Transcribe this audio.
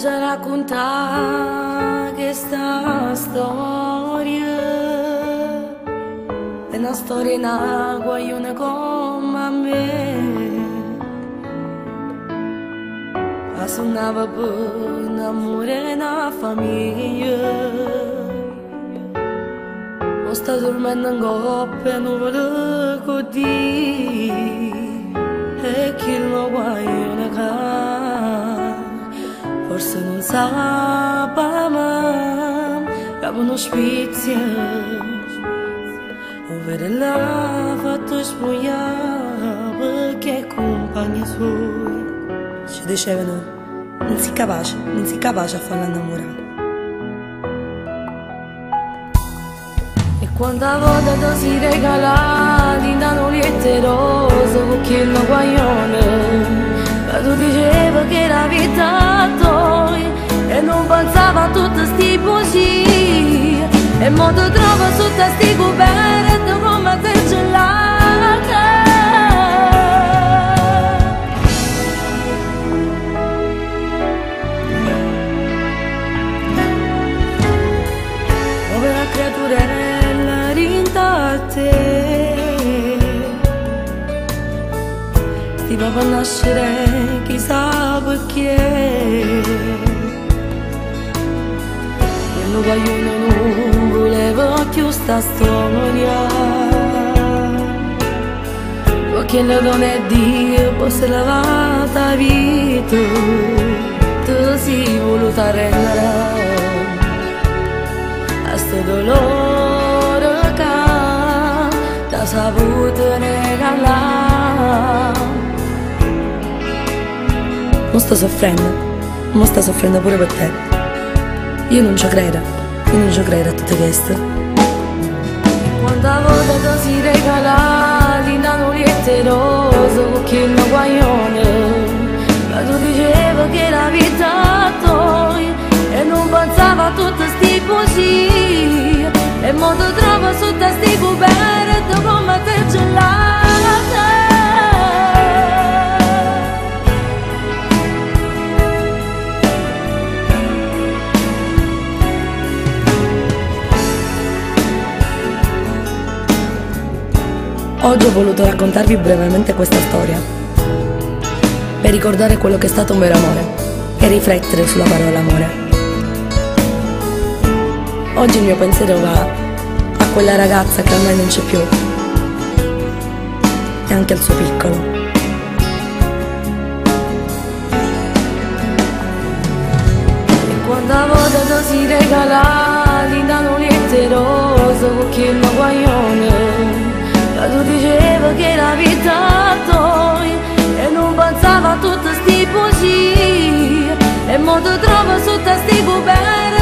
già raccontare questa storia. È una storia in acqua, una come me. Ma suonava per un amore e una famiglia. Non sta dormendo in coppia, non vuole così. E chi lo guaglione ca forse non sa ma che uno spizio ovvero l'ha fatto spogliare perché compagni suoi ci dicevano non si capace a farla innamorare. E quanta volta si regala di nanoliette rose con chi lo guaglione, ma tu dicevi che era vita tua e non pensava a tutte sti poesie e mo ti trovo sotto sti coperti come te gelata. Povera creaturella rinta a te, ti va a nascere chissà perché. E lo guaglione non voleva più sta storia, perché le donne Dio poi si è lavata vita, tu si voluta rendere a sto dolore che ti saputo regalare. Non sto soffrendo pure per te. Io non ci credo a tutte queste. Quanta volta si regala di nanoliette rose con chi lo guaglione, ma tu dicevi che era vita tua e non pensava a tutte sti poesie e mo ti trovo sotto sti coperti come te gelata. Oggi ho voluto raccontarvi brevemente questa storia per ricordare quello che è stato un vero amore e riflettere sulla parola amore. Oggi il mio pensiero va a quella ragazza che ormai non c'è più e anche al suo piccolo. E quanta volta si regala di nanoliette rose con chi lo guaglione, ma tu dicevi che era vita tua e non pensava a tutte sti poesie e mo ti trovo sotto sti coperti